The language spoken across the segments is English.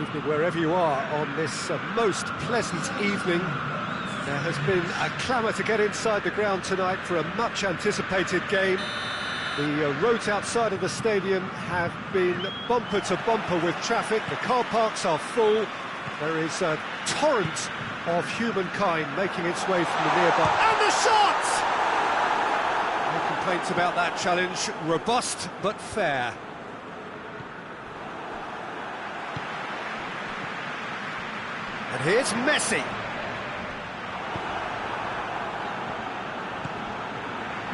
Evening wherever you are on this most pleasant evening. There has been a clamour to get inside the ground tonight for a much-anticipated game. The roads outside of the stadium have been bumper to bumper with traffic. The car parks are full. There is a torrent of humankind making its way from the nearby. And the shot! No complaints about that challenge. Robust but fair. And here's Messi.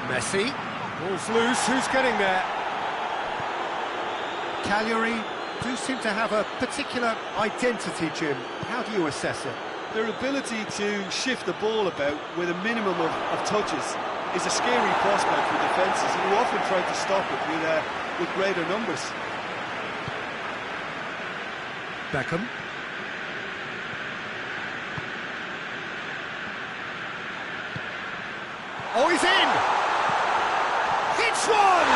Messi, ball's loose, who's getting there? Cagliari do seem to have a particular identity, Jim. How do you assess it? Their ability to shift the ball about with a minimum of touches is a scary prospect for defences, and you often try to stop it with greater numbers. Beckham. Oh, he's in! Hits one!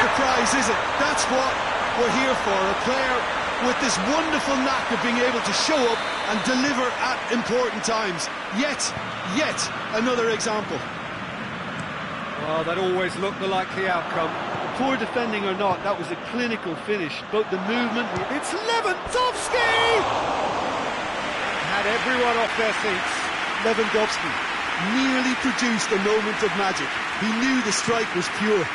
The prize, is it? That's what we're here for. A player with this wonderful knack of being able to show up and deliver at important times. Yet another example. Well, that always looked the likely outcome. Poor defending or not, that was a clinical finish. But the movement... It's Lewandowski! Had everyone off their seats. Lewandowski nearly produced a moment of magic. He knew the strike was pure.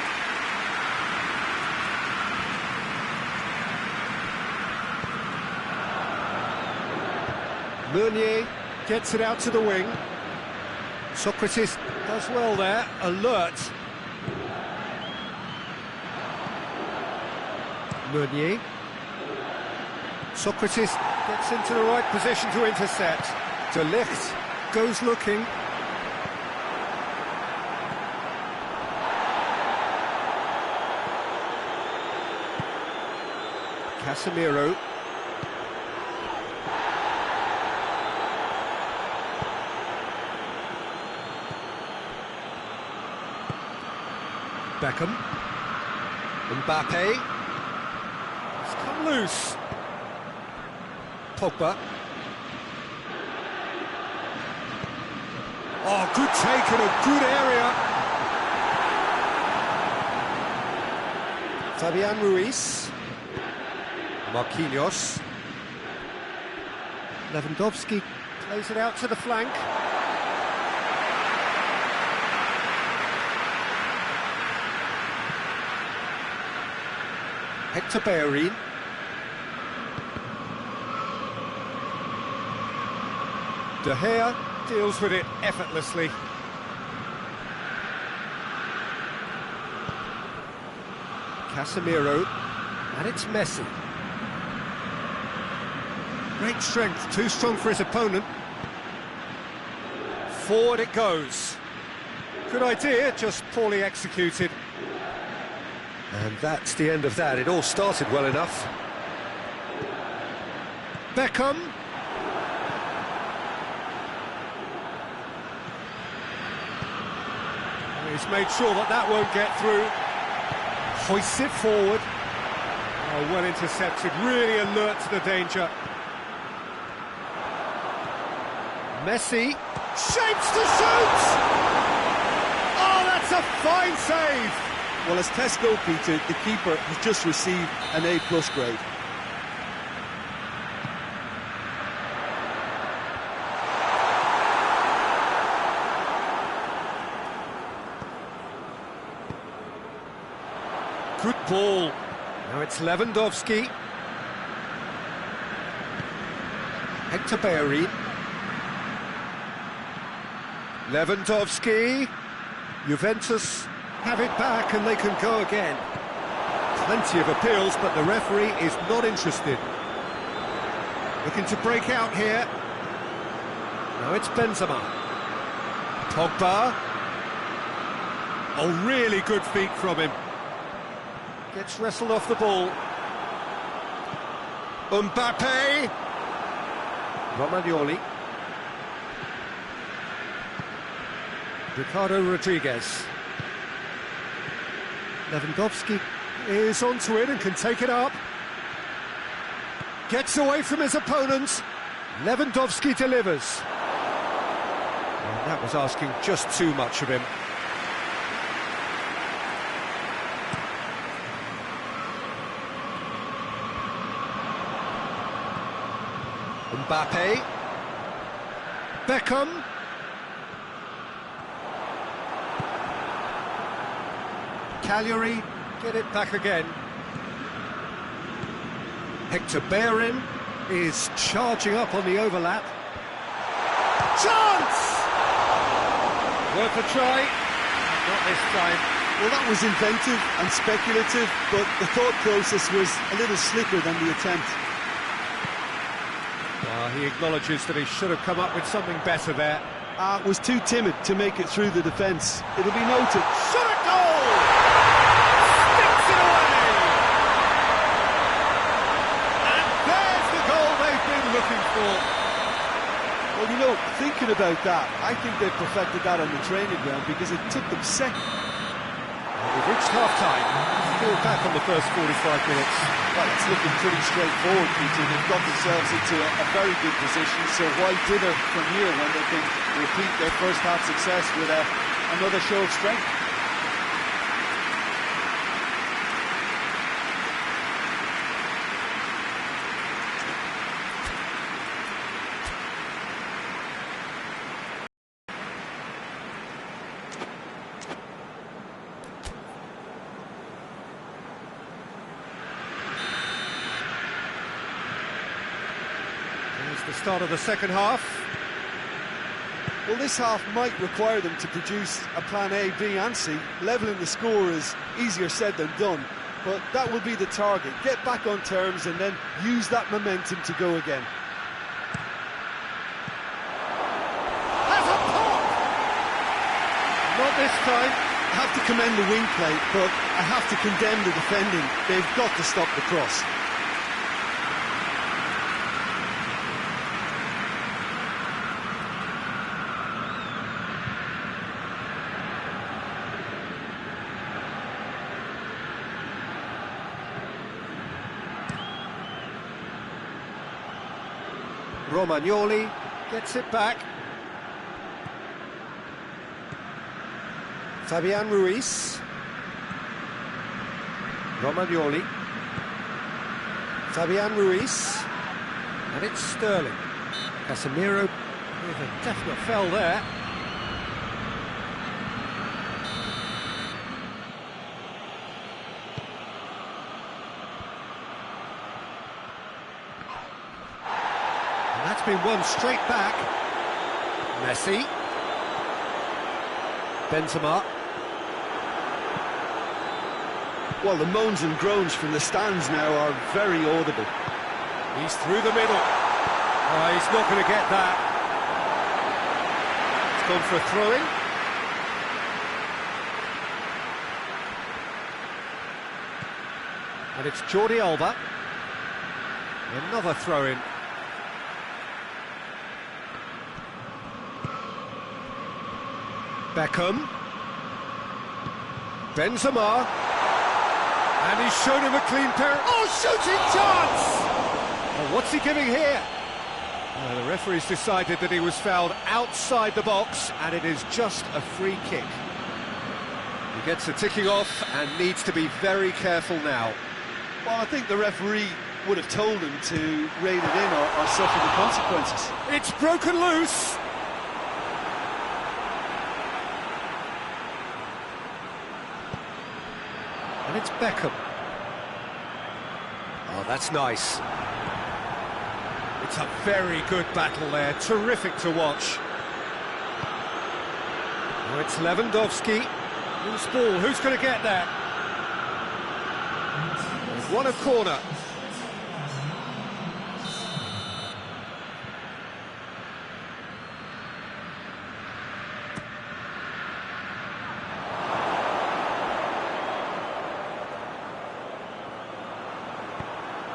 Meunier gets it out to the wing. Socrates does well there, alert. Meunier. Socrates gets into the right position to intercept. De Ligt goes looking. Casemiro. Beckham. Mbappe. It's come loose. Pogba. Oh, good take in a good area. Fabian Ruiz. Marquinhos. Lewandowski plays it out to the flank. Hector Bellerin. De Gea deals with it effortlessly. Casemiro. And it's Messi. Great strength, too strong for his opponent. Forward it goes. Good idea, just poorly executed. And that's the end of that. It all started well enough. Beckham. He's made sure that won't get through. Hoists it forward. Oh, well intercepted, really alert to the danger. Messi shapes to shoot! Oh, that's a fine save! Well, as test goalkeeper, the keeper has just received an A+ grade. Good ball. Now it's Lewandowski. Hector Bellerin. Lewandowski. Juventus have it back and they can go again. Plenty of appeals, but the referee is not interested. Looking to break out here. Now it's Benzema. Pogba. Oh, really good feet from him. Gets wrestled off the ball. Mbappe. Romagnoli. Ricardo Rodriguez. Lewandowski is onto it and can take it up. Gets away from his opponents. Lewandowski delivers. Well, that was asking just too much of him. Mbappe. Beckham. Cagliari get it back again. Hector Bellerin is charging up on the overlap. Chance! Worth a try. Not this time. Well, that was inventive and speculative, but the thought process was a little slicker than the attempt. He acknowledges that he should have come up with something better there. Was too timid to make it through the defence. It'll be noted. Shot a goal! Sticks it away! And there's the goal they've been looking for. Well, you know, thinking about that, I think they've perfected that on the training ground because it took them seconds. We've reached half-time. Still back on the first 45 minutes. Well, it's looking pretty straightforward, Peter. They've got themselves into a very good position, so why dither from here when they can repeat their first half success with another show of strength? The start of the second half. Well, this half might require them to produce a plan A, B and C. Levelling the score is easier said than done, but that will be the target. Get back on terms and then use that momentum to go again. Has a pop! Not this time. I have to commend the wing play, but I have to condemn the defending. They've got to stop the cross. Romagnoli gets it back. Fabian Ruiz. Romagnoli. Fabian Ruiz. And it's Sterling. Casemiro with a definite foul there. That's been won straight back. Messi. Benzema. Well, the moans and groans from the stands now are very audible. He's through the middle. Oh, he's not going to get that. It's gone for a throw-in. And it's Jordi Alba. Another throw-in. Beckham. Benzema. And he's shown him a clean pair. Oh, shooting chance! Oh, what's he giving here? The referee's decided that he was fouled outside the box, and it is just a free kick. He gets a ticking off and needs to be very careful now. Well, I think the referee would have told him to rein it in or suffer the consequences. It's broken loose. And it's Beckham. Oh, that's nice. It's a very good battle there, terrific to watch. Now it's Lewandowski. Loose ball, who's going to get that? They've won a corner.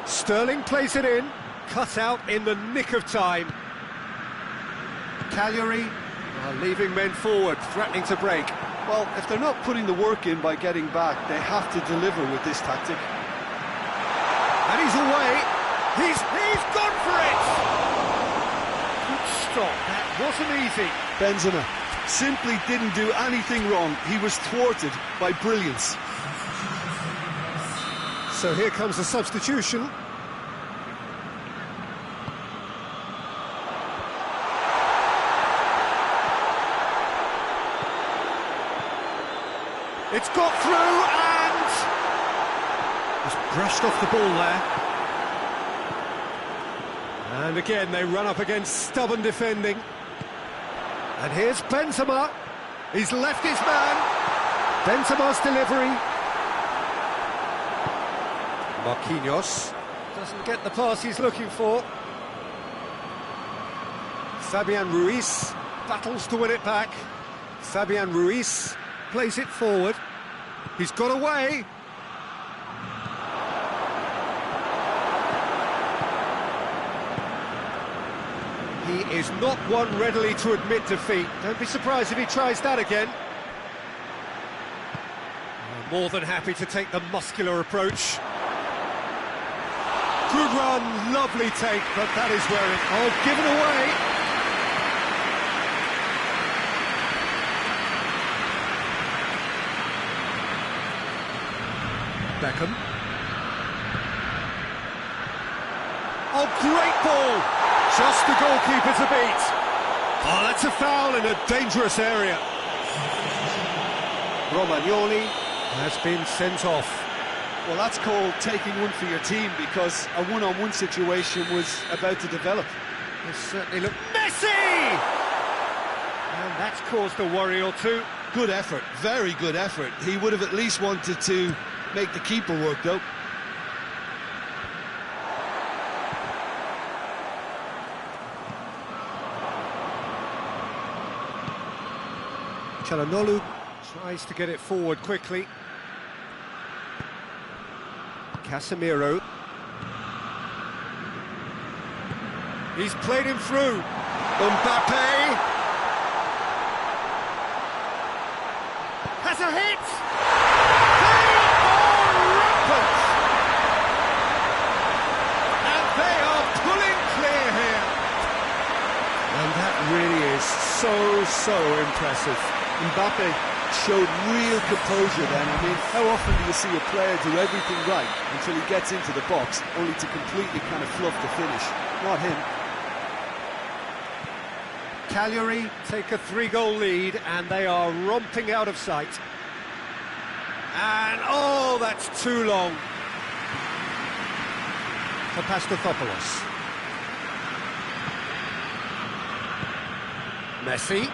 Sterling plays it in, cut out in the nick of time. Cagliari leaving men forward, threatening to break. Well, if they're not putting the work in by getting back, they have to deliver with this tactic. And he's away. He's gone for it! Good stop, that wasn't easy. Benzema simply didn't do anything wrong. He was thwarted by brilliance. So here comes the substitution. It's got through and just brushed off the ball there. And again they run up against stubborn defending. And here's Benzema. He's left his man. Benzema's delivery. Marquinhos doesn't get the pass he's looking for. Fabian Ruiz battles to win it back. Fabian Ruiz plays it forward. He's got away. He is not one readily to admit defeat. Don't be surprised if he tries that again. More than happy to take the muscular approach. Good run, lovely take, but that is where it... Oh, given away. Beckham. Oh, great ball! Just the goalkeeper to beat. Oh, that's a foul in a dangerous area. Romagnoli has been sent off. Well, that's called taking one for your team, because a one-on-one situation was about to develop. It certainly looked... Messi! And that's caused a worry or two. Good effort, very good effort. He would have at least wanted to make the keeper work, though. Çalhanoğlu tries to get it forward quickly. Casemiro. He's played him through. Mbappe has a hit. They are rampant, and they are pulling clear here. And that really is so impressive. Mbappe showed real composure then. I mean, how often do you see a player do everything right until he gets into the box, only to completely kind of fluff the finish? Not him. Cagliari take a 3-goal lead, and they are romping out of sight. And, oh, that's too long for Pastathopoulos. Messi.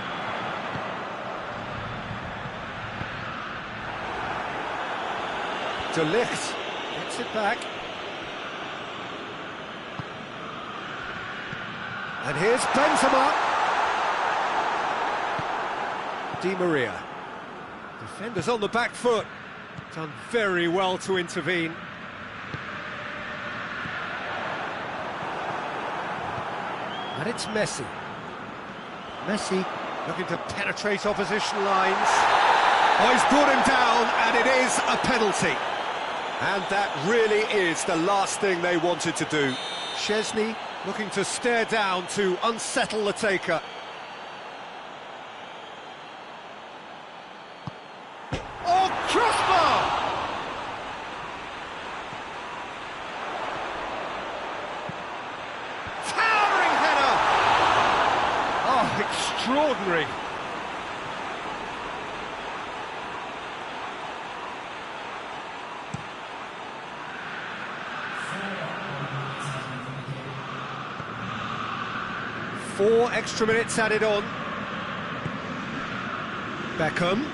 De Ligt gets it back. And here's Benzema. Di Maria. Defenders on the back foot. Done very well to intervene. And it's Messi. Messi looking to penetrate opposition lines. Oh, he's brought him down, and it is a penalty. And that really is the last thing they wanted to do. Szczesny looking to stare down to unsettle the taker. Oh, crossbar! Towering header! Oh, extraordinary. Four extra minutes added on. Beckham.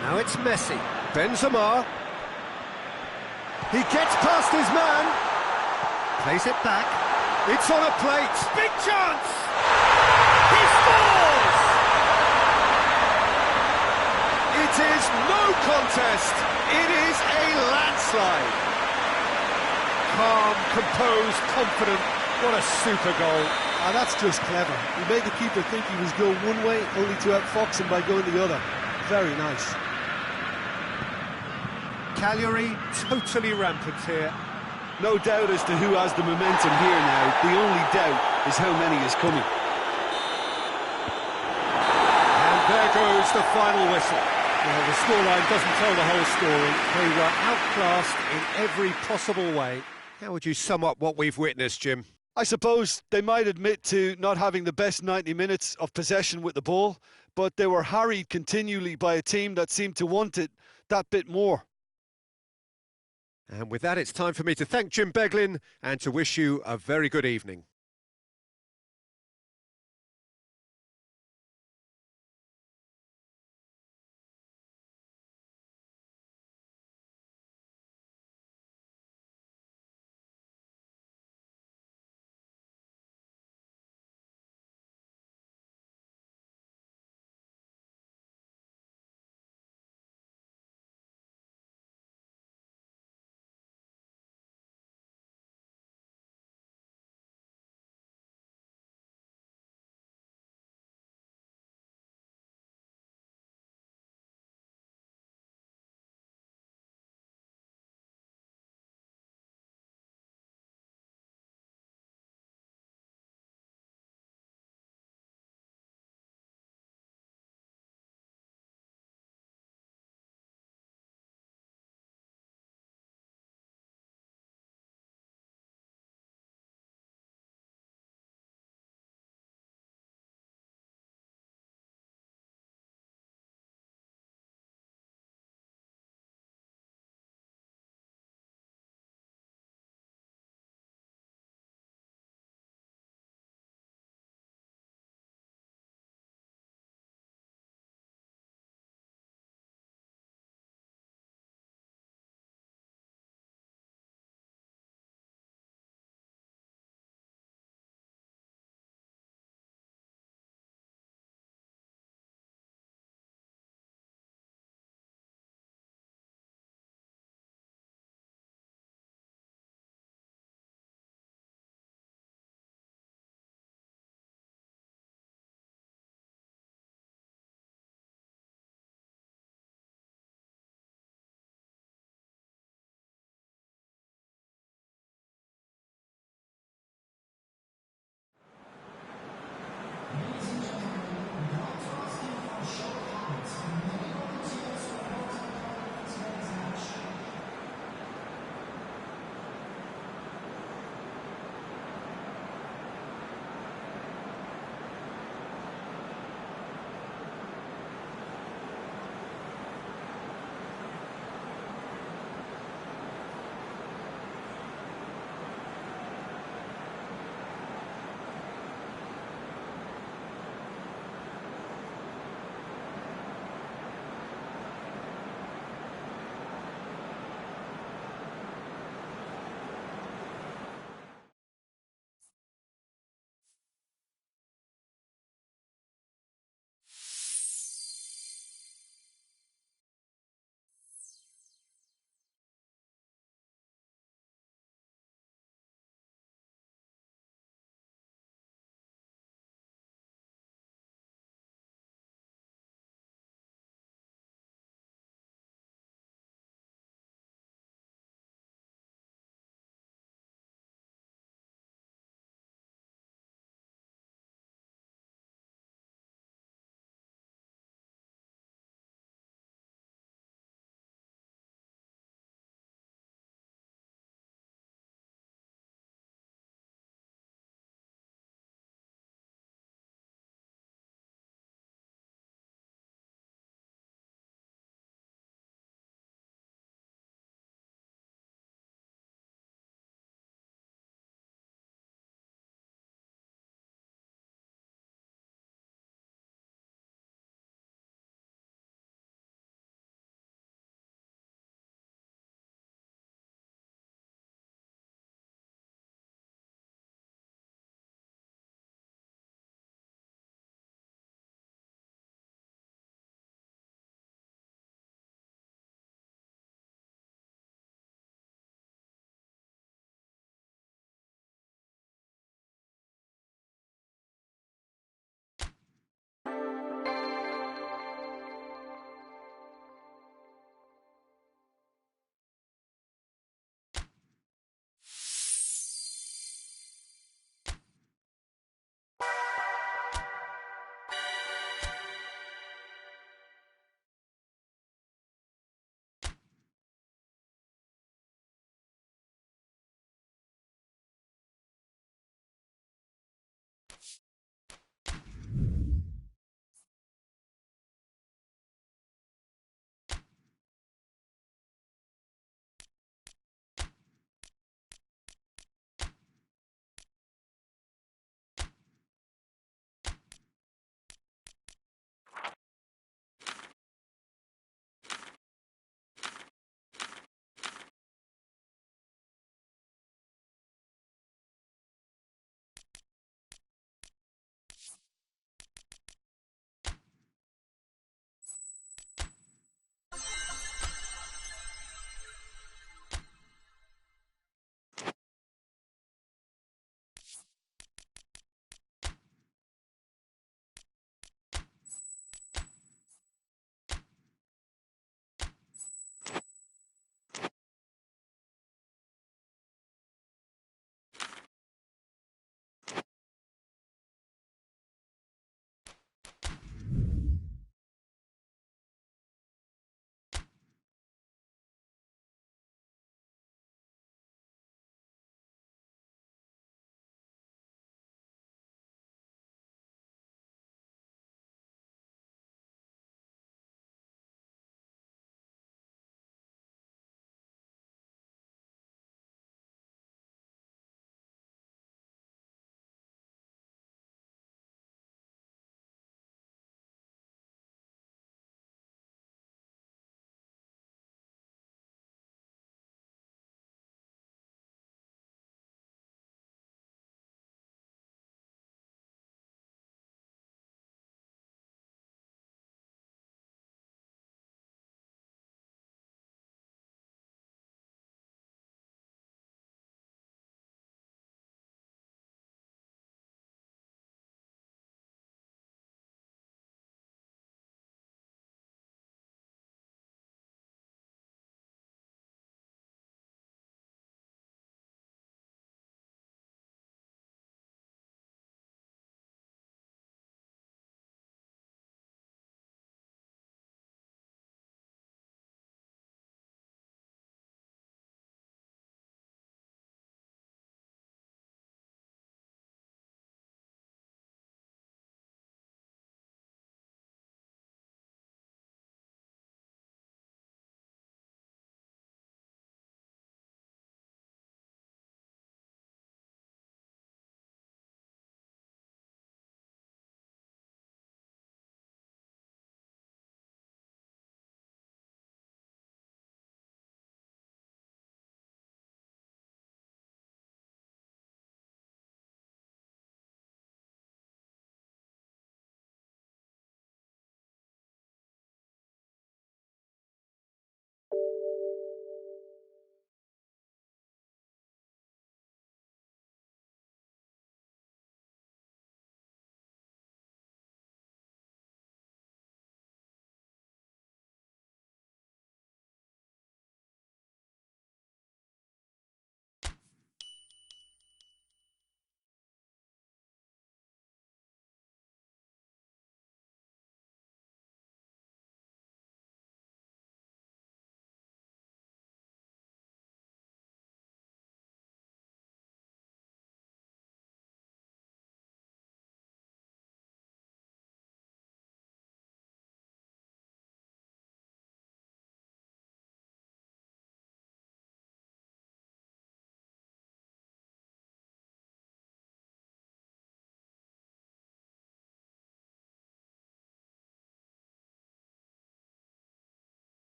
Now it's Messi. Benzema. He gets past his man. Plays it back. It's on a plate. Big chance! He scores! It is no contest. It is a landslide. Calm, composed, confident. What a super goal. And that's just clever. He made the keeper think he was going one way, only to outfox him by going the other. Very nice. Cagliari totally rampant here. No doubt as to who has the momentum here now. The only doubt is how many is coming. And there goes the final whistle. Well, the scoreline doesn't tell the whole story. They were outclassed in every possible way. How would you sum up what we've witnessed, Jim? I suppose they might admit to not having the best 90 minutes of possession with the ball, but they were harried continually by a team that seemed to want it that bit more. And with that, it's time for me to thank Jim Beglin and to wish you a very good evening.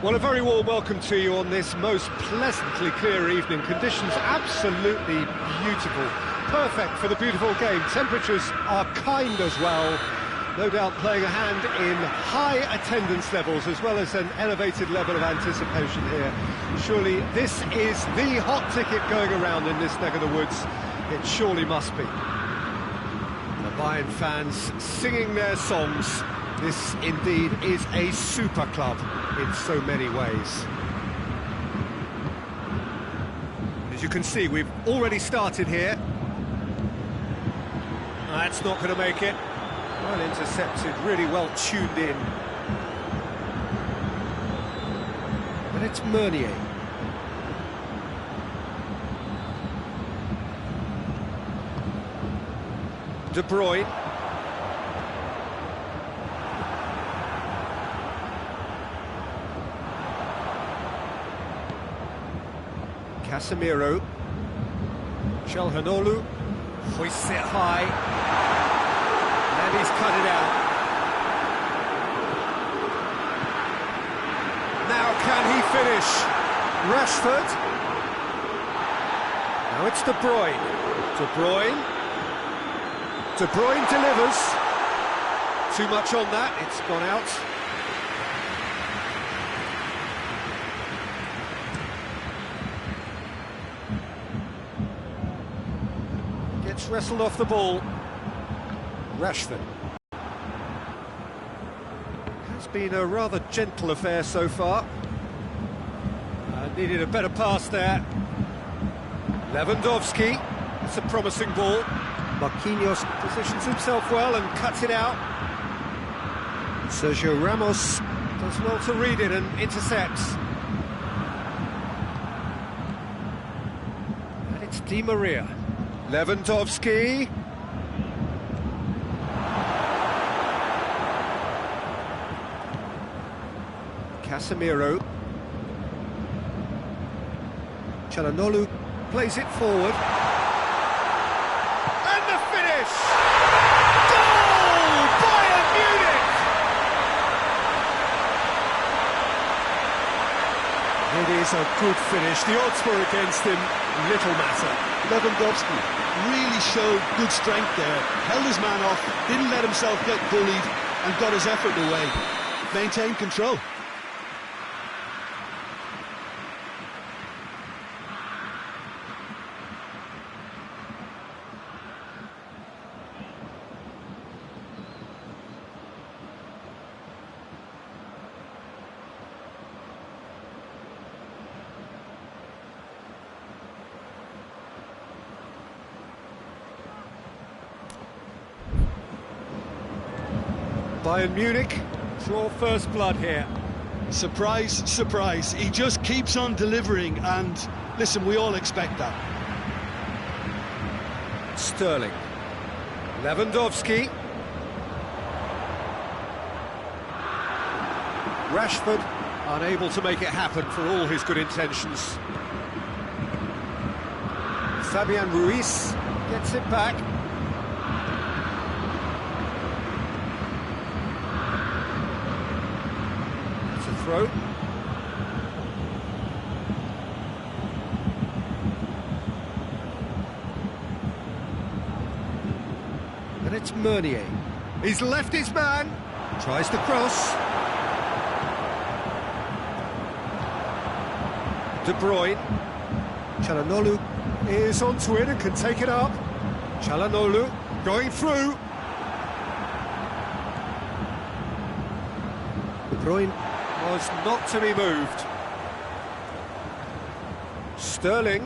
Well, a very warm welcome to you on this most pleasantly clear evening. Conditions absolutely beautiful. Perfect for the beautiful game. Temperatures are kind as well. No doubt playing a hand in high attendance levels as well as an elevated level of anticipation here. Surely this is the hot ticket going around in this neck of the woods. It surely must be. The Bayern fans singing their songs. This indeed is a super club in so many ways. As you can see, we've already started here. That's not going to make it. Well intercepted, really well tuned in. And it's Meunier. De Bruyne. Casemiro. Çalhanoğlu hoists it high. And he's cut it out. Now can he finish? Rashford. Now it's De Bruyne. De Bruyne. De Bruyne delivers. Too much on that, it's gone out. Gets wrestled off the ball. Rashford. It's been a rather gentle affair so far. Needed a better pass there. Lewandowski. It's a promising ball. Marquinhos positions himself well and cuts it out. Sergio Ramos does well to read it and intercepts. And it's Di Maria. Lewandowski. Casemiro. Çalhanoğlu plays it forward. And the finish! Goal! Bayern Munich! It is a good finish. The odds were against him. Little matter. Lewandowski really showed good strength there. Held his man off, didn't let himself get bullied, and got his effort away. Maintained control. Bayern Munich draw first blood here. Surprise, surprise. He just keeps on delivering, and listen, we all expect that. Sterling. Lewandowski. Rashford unable to make it happen for all his good intentions. Fabian Ruiz gets it back. Throw. And it's Meunier. He's left his man. Tries to cross. De Bruyne. Çalhanoğlu is onto it and can take it up. Çalhanoğlu going through. De Bruyne was not to be moved. Sterling.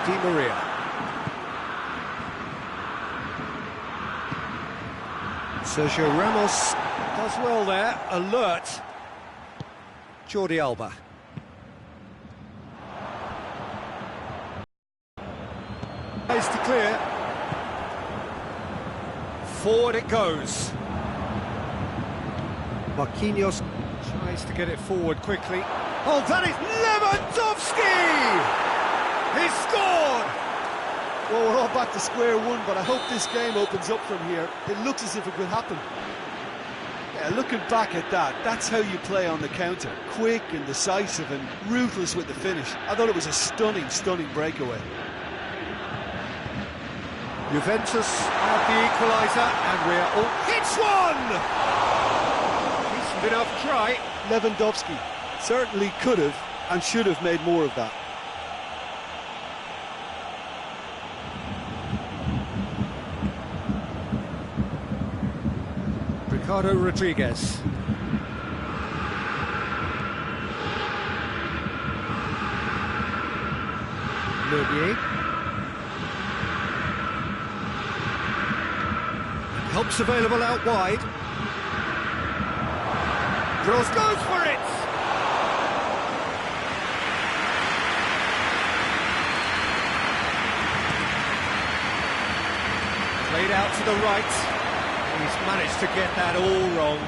Di Maria. Sergio Ramos does well there, alert. Jordi Alba. Is to clear. Forward it goes. Marquinhos tries to get it forward quickly. Oh, that is Lewandowski! He scored! Well, we're all back to square one, but I hope this game opens up from here. It looks as if it could happen. Yeah, Yeah, looking back at that, that's how you play on the counter. Quick and decisive and ruthless with the finish. I thought it was a stunning, stunning breakaway. Juventus have the equaliser, and we're all... Hits one! Decent enough try. Lewandowski certainly could have and should have made more of that. Ricardo Rodriguez. Meunier. Helps available out wide. Gross goes for it! Played out to the right. He's managed to get that all wrong.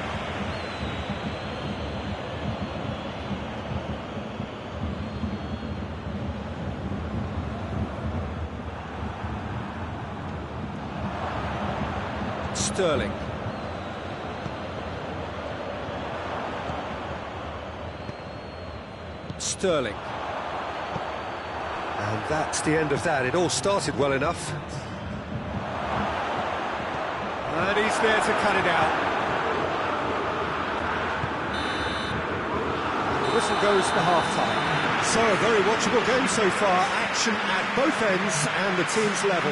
Sterling. Sterling. And that's the end of that. It all started well enough. And he's there to cut it out. The whistle goes to half-time. So a very watchable game so far. Action at both ends and the team's level.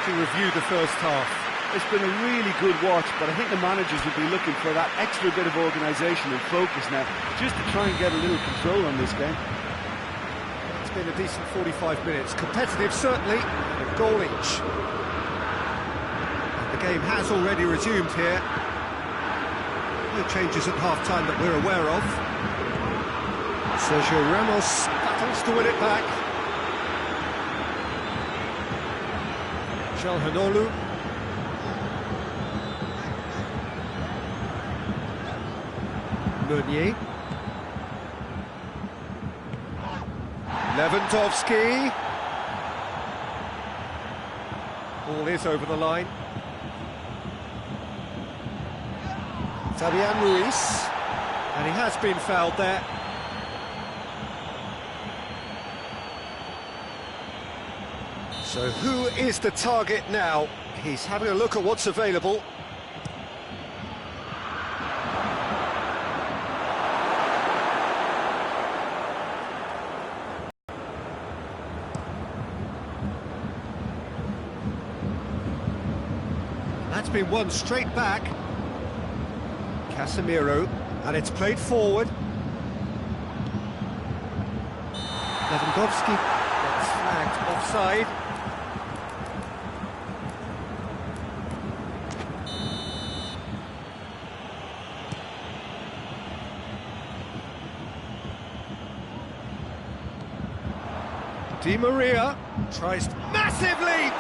To review the first half. It's been a really good watch, but I think the managers will be looking for that extra bit of organisation and focus now, just to try and get a little control on this game. It's been a decent 45 minutes. Competitive, certainly, and a goal each. The game has already resumed here. No changes at half-time that we're aware of. Sergio Ramos battles to win it back. Calhanoglu. Meunier. Lewandowski. Ball is over the line. Fabian Ruiz, and he has been fouled there. So who is the target now? He's having a look at what's available. That's been won straight back. Casemiro, and it's played forward. Lewandowski gets flagged offside. Di Maria tries massive leap.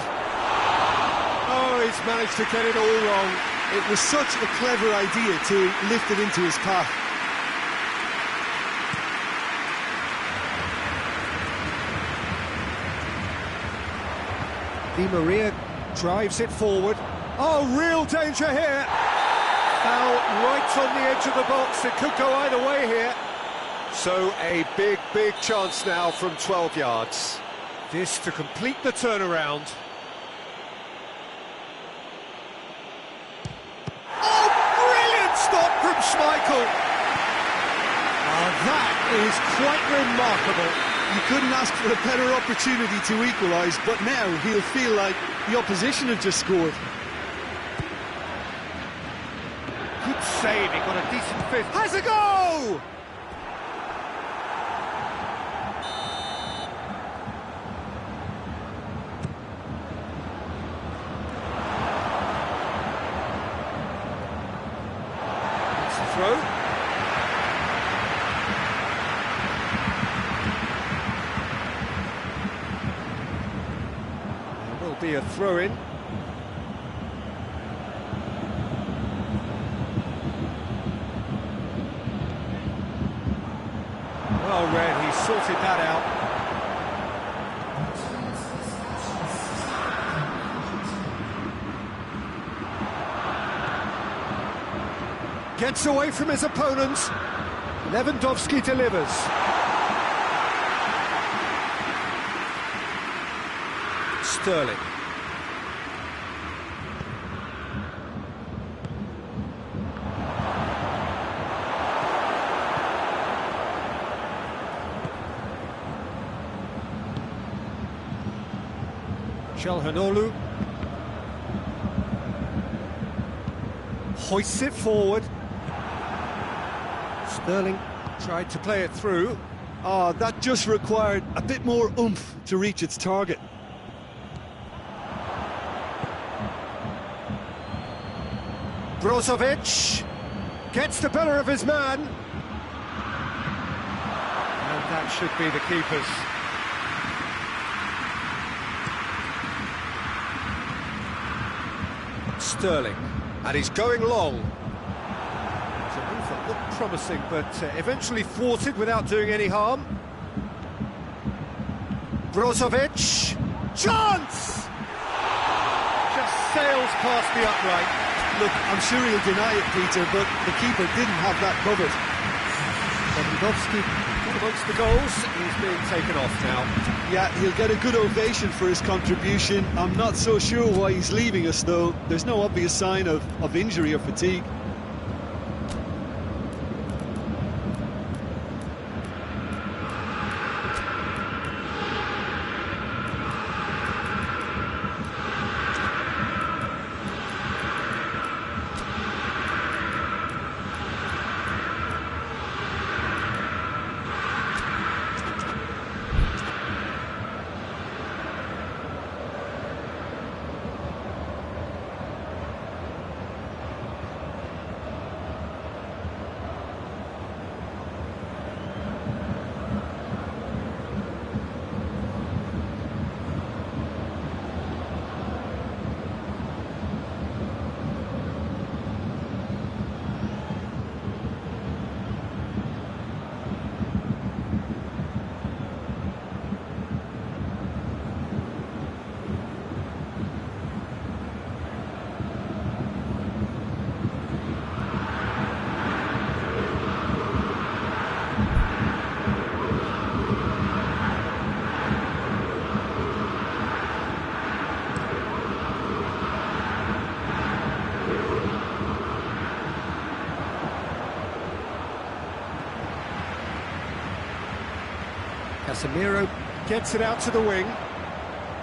Oh, he's managed to get it all wrong. It was such a clever idea to lift it into his path. Di Maria drives it forward. Oh, real danger here. Foul right on the edge of the box. It could go either way here. So a big, big chance now from 12 yards. This to complete the turnaround. Oh, brilliant stop from Schmeichel. That is quite remarkable. You couldn't ask for a better opportunity to equalise, but now he'll feel like the opposition have just scored. Good save, he got a decent fifth. Has a go! Throw. There will be a throw-in. Well read, he sorted that out. Gets away from his opponents. Lewandowski delivers. Sterling. Çalhanoğlu hoists it forward. Sterling tried to play it through. That just required a bit more oomph to reach its target. Brozovic gets the better of his man. And that should be the keeper's. Sterling, and he's going long. It's a move that looked promising, but eventually thwarted without doing any harm. Brozovic, chance! Just sails past the upright. Look, I'm sure he'll deny it, Peter, but the keeper didn't have that covered. Lewandowski amongst the goals. He's being taken off now. Yeah, he'll get a good ovation for his contribution. I'm not so sure why he's leaving us, though. There's no obvious sign of injury or fatigue. Casemiro gets it out to the wing.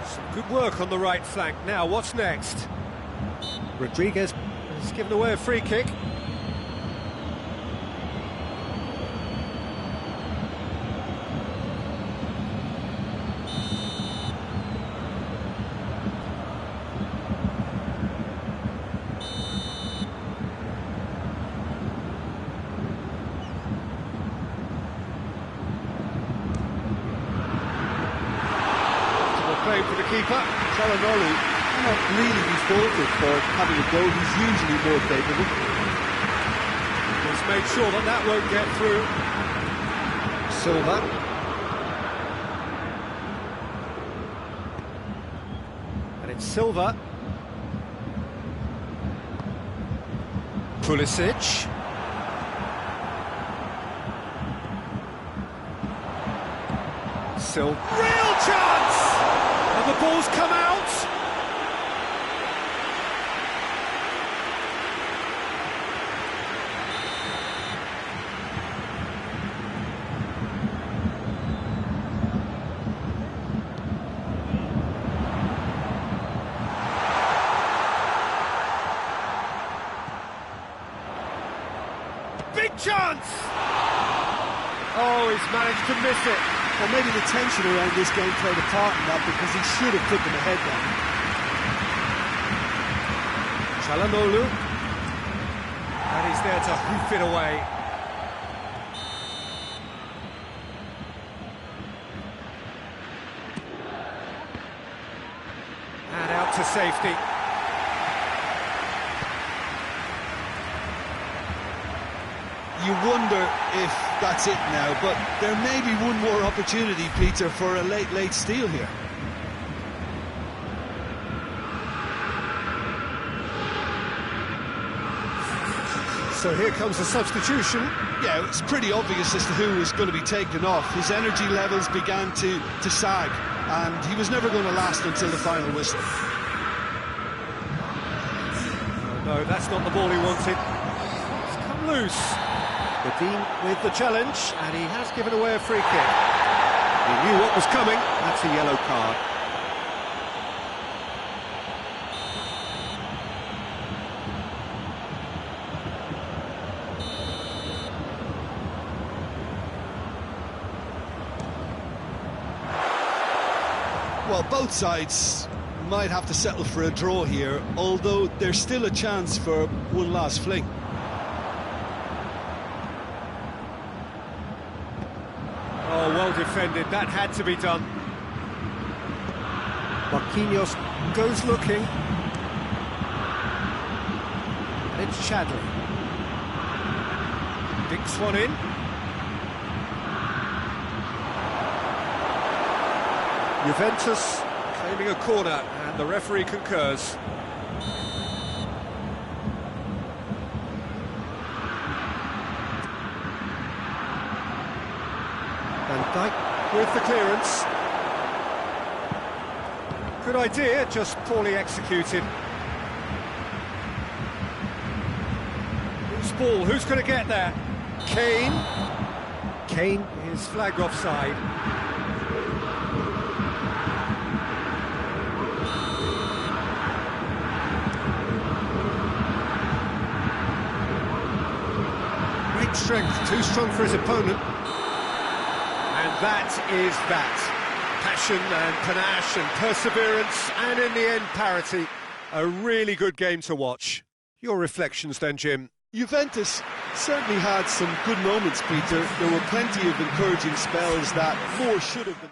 Some good work on the right flank. Now, what's next? Rodriguez has given away a free kick. Playing for the keeper. Çalhanoğlu cannot really be faulted for having a go. He's usually more capable. He's made sure that that won't get through. Silva. And it's Silva. Pulisic. Silva. Real chance! And the ball's come out. Big chance! Oh, he's managed to miss it. Well, maybe the tension around this game played a part in that, because he should have put them ahead then. Çalhanoğlu. And he's there to hoof it away. And out to safety. You wonder if that's it now, but there may be one more opportunity, Peter, for a late steal here. So here comes the substitution. Yeah, it's pretty obvious as to who was going to be taken off. His energy levels began to sag, and he was never going to last until the final whistle. No, that's not the ball he wanted. It's come loose. The Dean with the challenge, and he has given away a free kick. He knew what was coming. That's a yellow card. Well, both sides might have to settle for a draw here, although there's still a chance for one last fling. Oh, well defended. That had to be done. Marquinhos goes looking. It's Chadley. Dicks one in. Juventus claiming a corner, and the referee concurs. Van Dijk with the clearance. Good idea, just poorly executed. Who's ball? Who's going to get there? Kane. Kane is flagged offside. Great strength, too strong for his opponent. And that is that. Passion and panache and perseverance, and in the end, parity. A really good game to watch. Your reflections then, Jim? Juventus certainly had some good moments, Peter. There were plenty of encouraging spells that more should have been.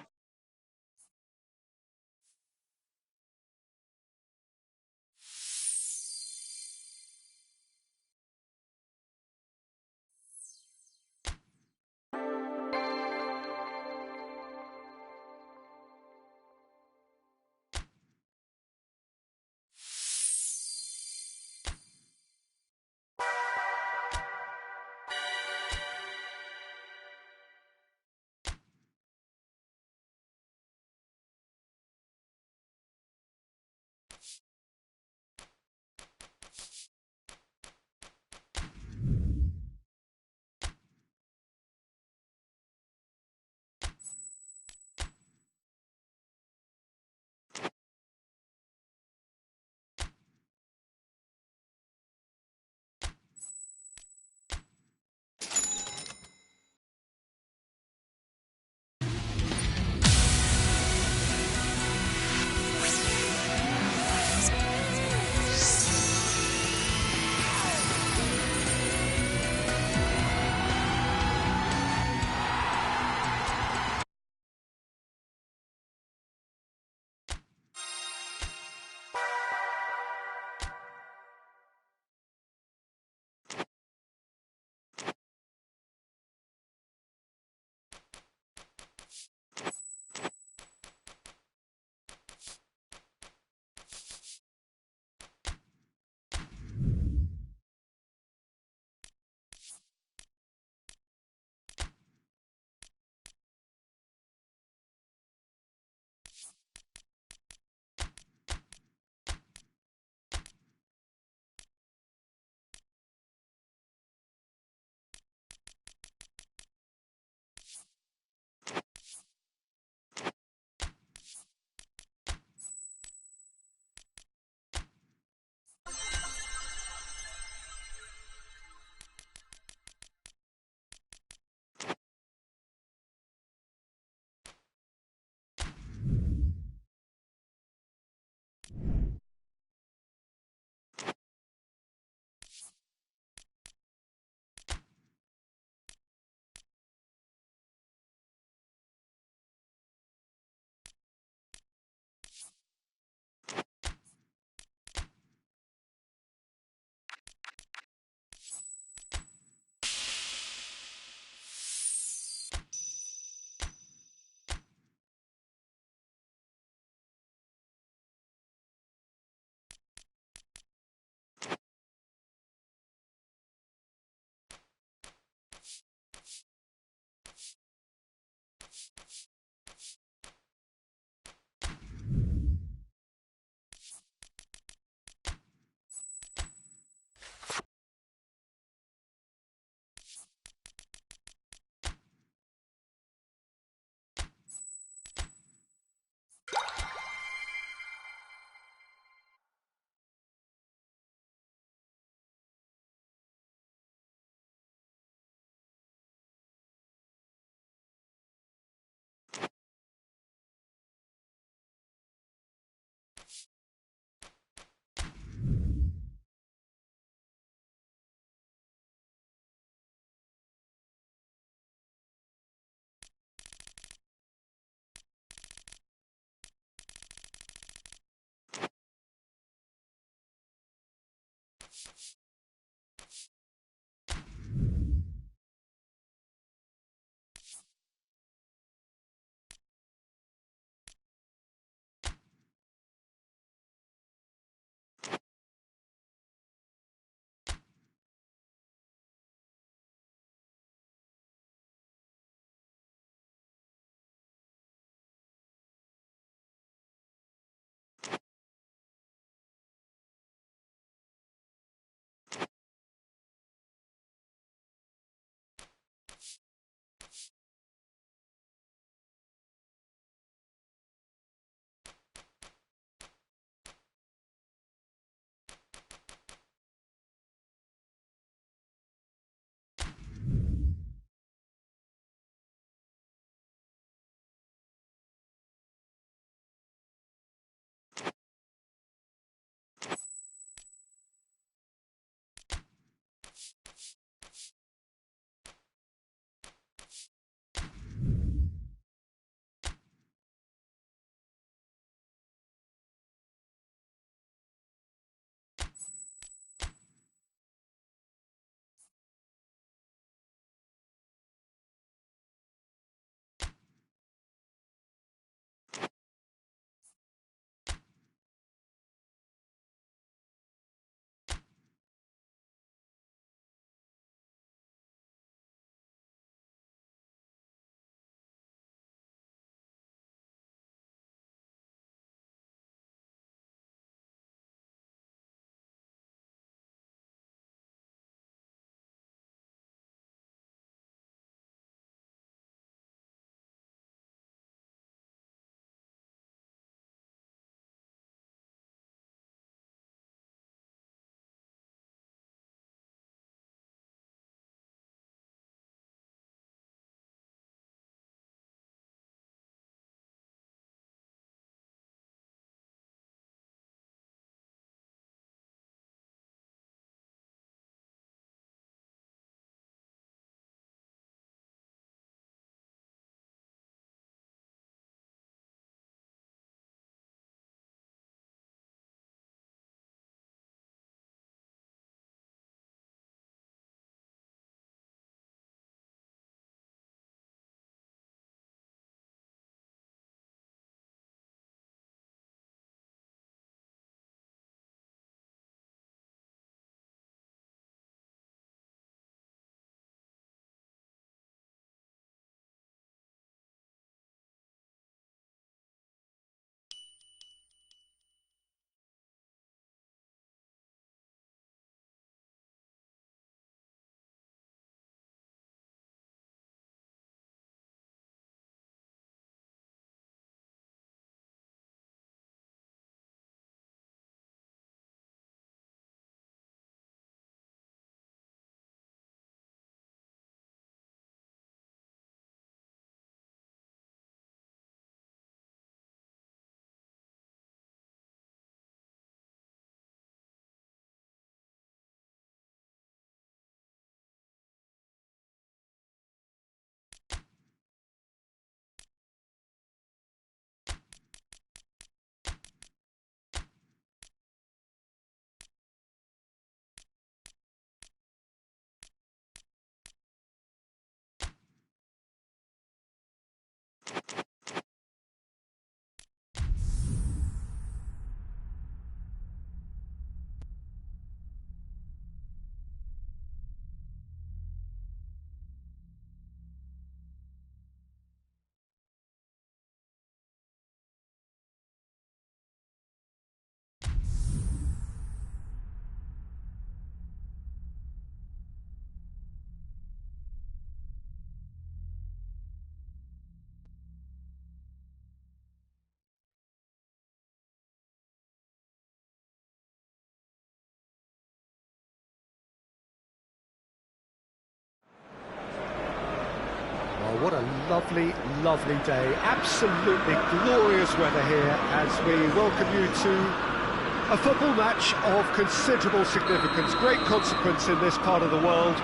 What a lovely, lovely day. Absolutely glorious weather here as we welcome you to a football match of considerable significance, great consequence in this part of the world.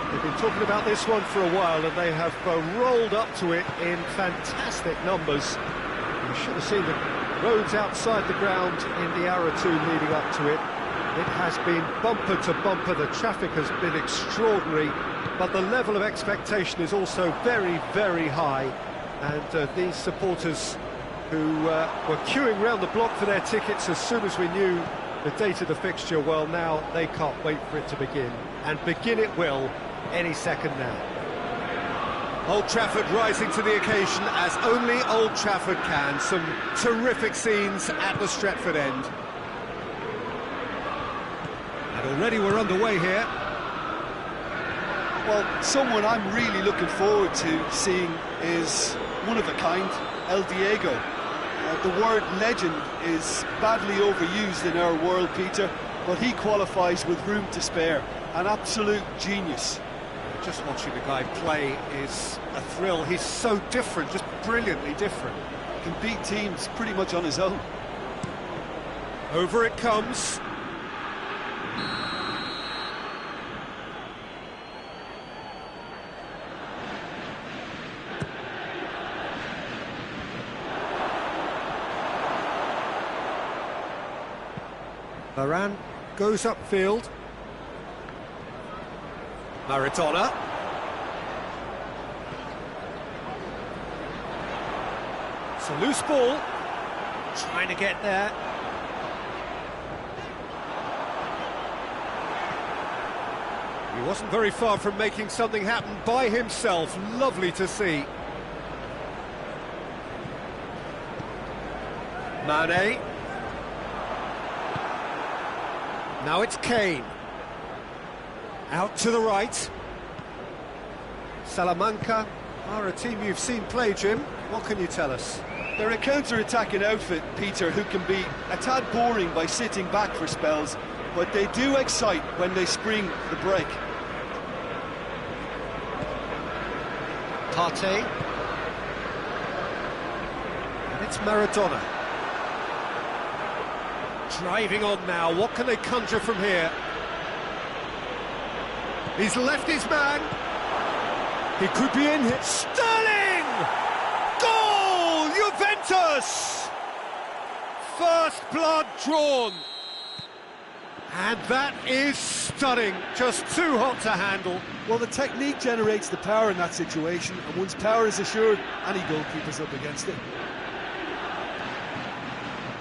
They've been talking about this one for a while and they have rolled up to it in fantastic numbers. You should have seen the roads outside the ground in the hour or two leading up to it. It has been bumper to bumper. The traffic has been extraordinary, but the level of expectation is also very, very high. And these supporters who were queuing round the block for their tickets as soon as we knew the date of the fixture, well, now they can't wait for it to begin. And begin it will any second now. Old Trafford rising to the occasion as only Old Trafford can. Some terrific scenes at the Stretford end. And already we're underway here. Well, someone I'm really looking forward to seeing is one of a kind, El Diego. The word legend is badly overused in our world, Peter, but he qualifies with room to spare. An absolute genius. Just watching the guy play is a thrill. He's so different, just brilliantly different. Can beat teams pretty much on his own. Over it comes. Varane goes upfield. Maradona. It's a loose ball. Trying to get there. He wasn't very far from making something happen by himself. Lovely to see. Mane. Now it's Kane. Out to the right. Salamanca are a team you've seen play, Jim. What can you tell us? They're a counter-attacking outfit, Peter, who can be a tad boring by sitting back for spells, but they do excite when they spring the break. Partey. And it's Maradona. Driving on now, what can they conjure from here? He's left his man. He could be in here. Sterling! Goal! Juventus! First blood drawn. And that is stunning. Just too hot to handle. Well, the technique generates the power in that situation, and once power is assured, any goalkeeper's up against it.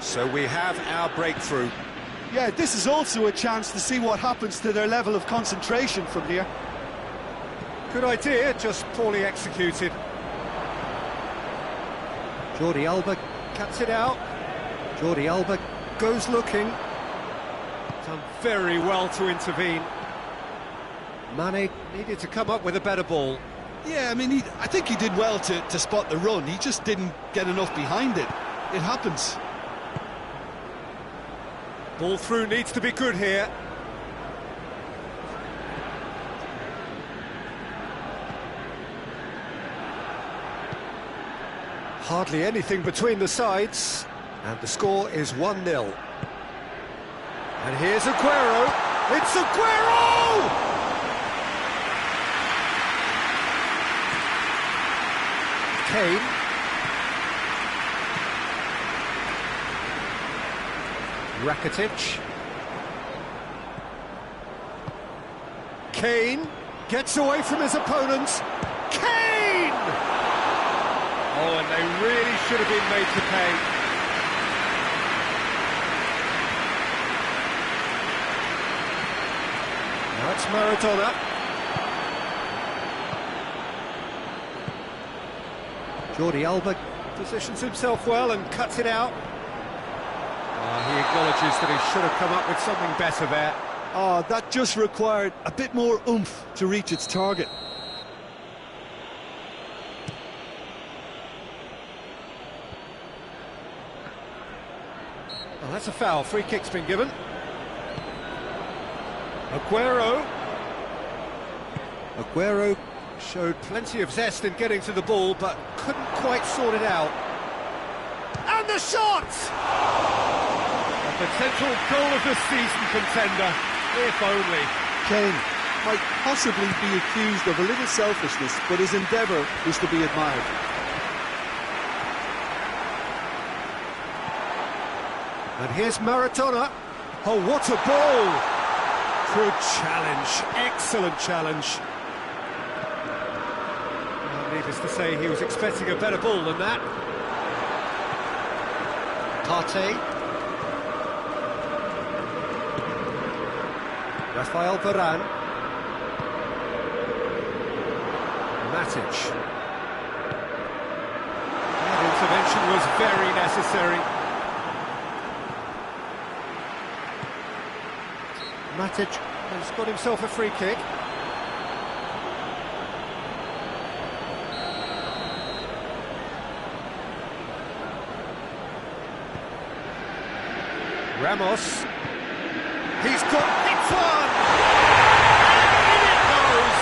So we have our breakthrough. Yeah, this is also a chance to see what happens to their level of concentration from here. Good idea, just poorly executed. Jordi Alba cuts it out. Jordi Alba goes looking. Done very well to intervene. Mane needed to come up with a better ball. Yeah, I mean, I think he did well to spot the run. He just didn't get enough behind it. It happens. Ball through needs to be good here. Hardly anything between the sides, and the score is 1-0. And here's Aguero. It's Aguero! Kane. Rakitic. Kane gets away from his opponents. Kane! Oh, and they really should have been made to pay. Now it's Maradona. Jordi Alba positions himself well and cuts it out. He acknowledges that he should have come up with something better there. Oh, that just required a bit more oomph to reach its target. Well, that's a foul. Free kick's been given. Aguero. Aguero showed plenty of zest in getting to the ball, but couldn't quite sort it out. And the shot! A potential goal of the season contender, if only. Kane might possibly be accused of a little selfishness, but his endeavour is to be admired. And here's Maradona. Oh, what a ball! Good challenge, excellent challenge. Well, needless to say, he was expecting a better ball than that. Partey. Rafael Varane. Matic. That intervention was very necessary. Matic has got himself a free kick. Ramos. He's got it's one! And in it goes!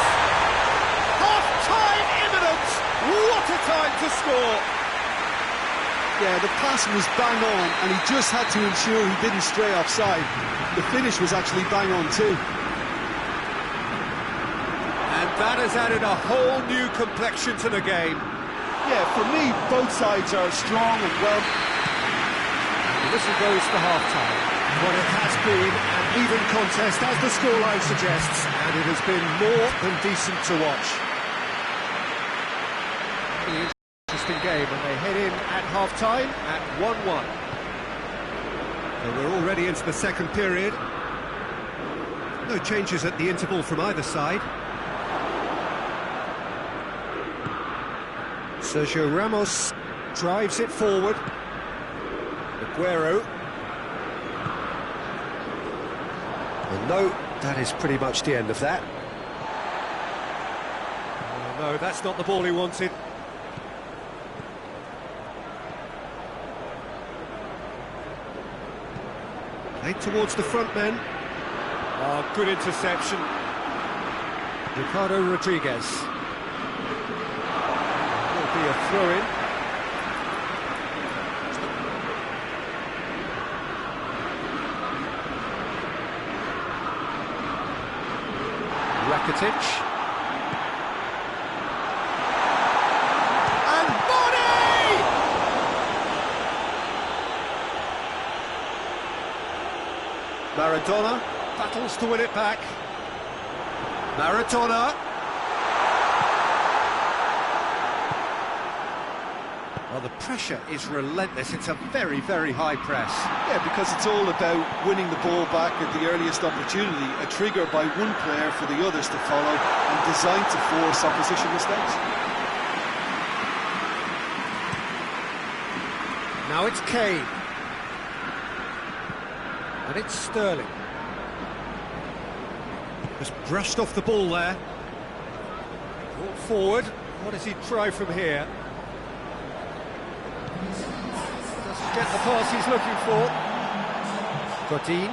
Half-time imminent! What a time to score! Yeah, the pass was bang on, and he just had to ensure he didn't stray offside. The finish was actually bang on too. And that has added a whole new complexion to the game. Yeah, for me, both sides are strong and well. The whistle goes for half-time. Well, it has been an even contest, as the scoreline suggests, and it has been more than decent to watch. Really interesting game, and they head in at half-time at 1-1. So we're already into the second period. No changes at the interval from either side. Sergio Ramos drives it forward. Aguero. Well, no, that is pretty much the end of that. Oh, no, that's not the ball he wanted. Played towards the front men. Oh, good interception. Ricardo Rodriguez. Will be a throw-in. Rakitic. And Bonney! Maradona battles to win it back. Maradona. Well, the pressure is relentless. It's a very, very high press. Yeah, because it's all about winning the ball back at the earliest opportunity, a trigger by one player for the others to follow, and designed to force opposition mistakes. Now it's Kane. And it's Sterling. Just brushed off the ball there. Brought forward. What does he try from here? Doesn't get the pass he's looking for. Godin.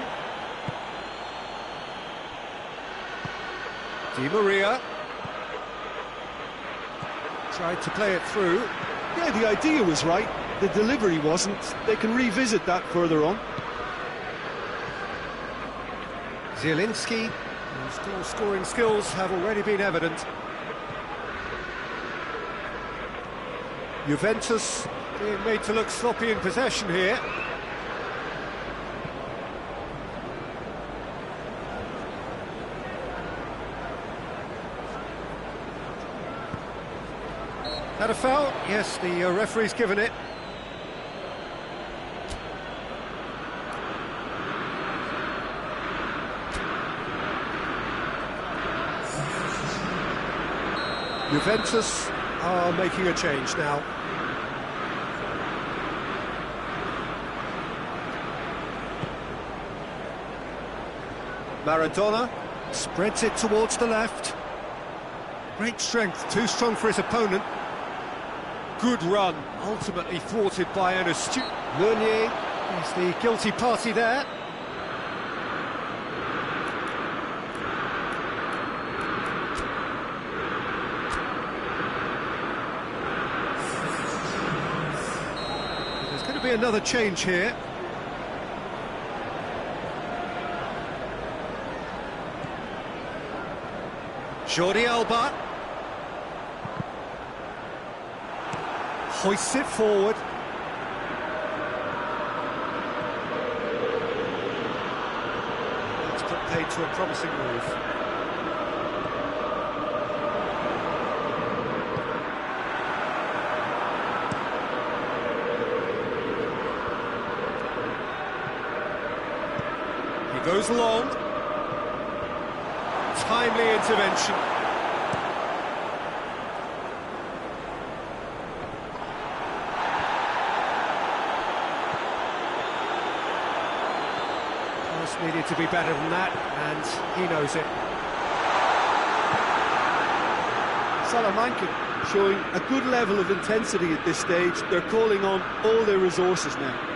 Di Maria. Tried to play it through. Yeah, the idea was right. The delivery wasn't. They can revisit that further on. Zielinski, whose goal-scoring skills have already been evident. Juventus being made to look sloppy in possession here. Had a foul? Yes, the referee's given it. Juventus are making a change now. Maradona spreads it towards the left. Great strength, too strong for his opponent. Good run, ultimately thwarted by an astute... Meunier is the guilty party there. There's going to be another change here. Jordi Alba hoists it forward. paid to a promising move. He goes long. Timely intervention. Pass needed to be better than that, and he knows it. Salamanca showing a good level of intensity at this stage. They're calling on all their resources now.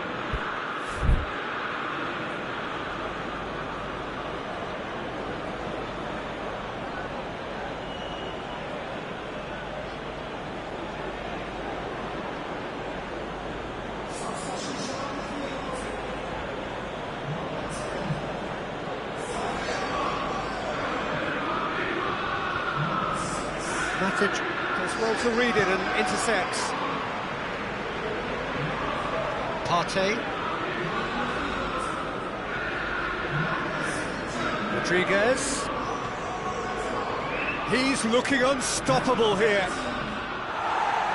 Matic does well to read it and intercepts. Partey. Rodriguez. He's looking unstoppable here.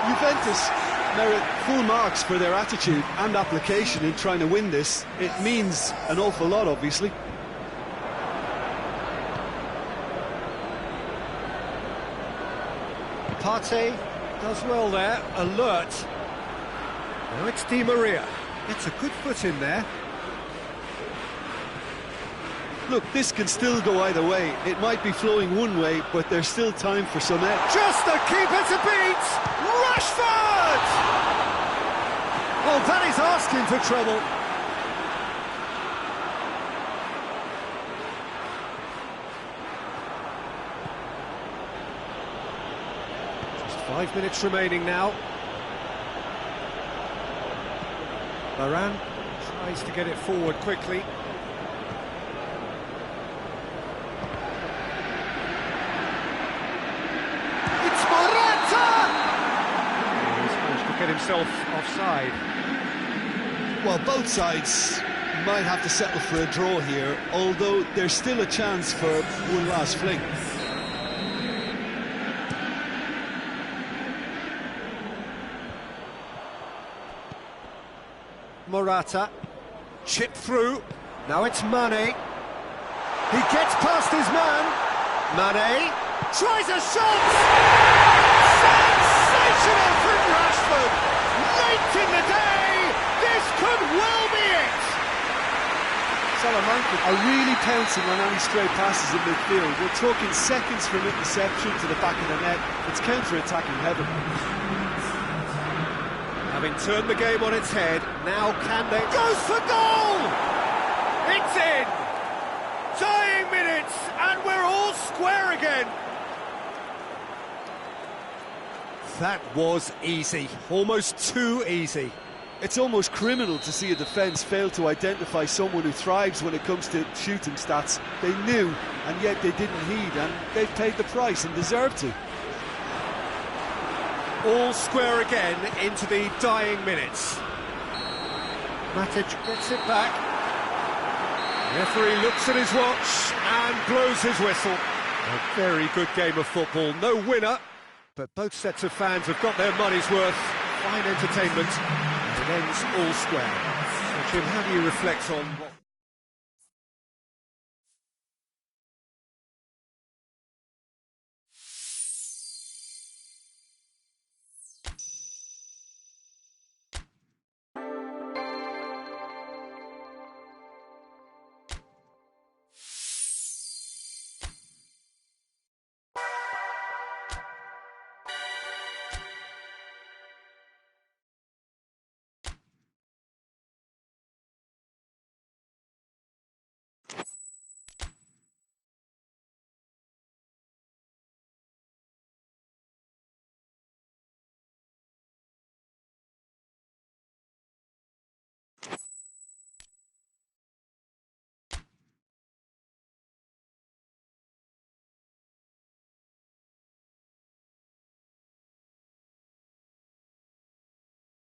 Juventus merit full marks for their attitude and application in trying to win this. It means an awful lot, obviously. Partey does well there, alert. Now it's Di Maria. Gets a good foot in there. Look, this can still go either way. It might be flowing one way, but there's still time for some edge. Just the keeper to beat! Rashford! Oh, that is asking for trouble. Just 5 minutes remaining now. Varane tries to get it forward quickly. Get himself offside. Well, both sides might have to settle for a draw here, although there's still a chance for one last fling. Morata, chip through. Now it's Mane. He gets past his man. Mane tries a shot. Sensational from Rashford! Late in the day, this could well be it! Salamanca are really pouncing on any stray passes in midfield. We're talking seconds from interception to the back of the net. It's counter-attacking heaven. Having turned the game on its head, now can they... Goes for goal! It's in! Dying minutes, and we're all square again! That was easy, almost too easy. It's almost criminal to see a defence fail to identify someone who thrives when it comes to shooting stats. They knew, and yet they didn't heed, and they've paid the price and deserve to. All square again into the dying minutes. Matic gets it back. Referee looks at his watch and blows his whistle. A very good game of football, no winner. But both sets of fans have got their money's worth. Fine entertainment, and it ends all square. Jim, how do you reflect on what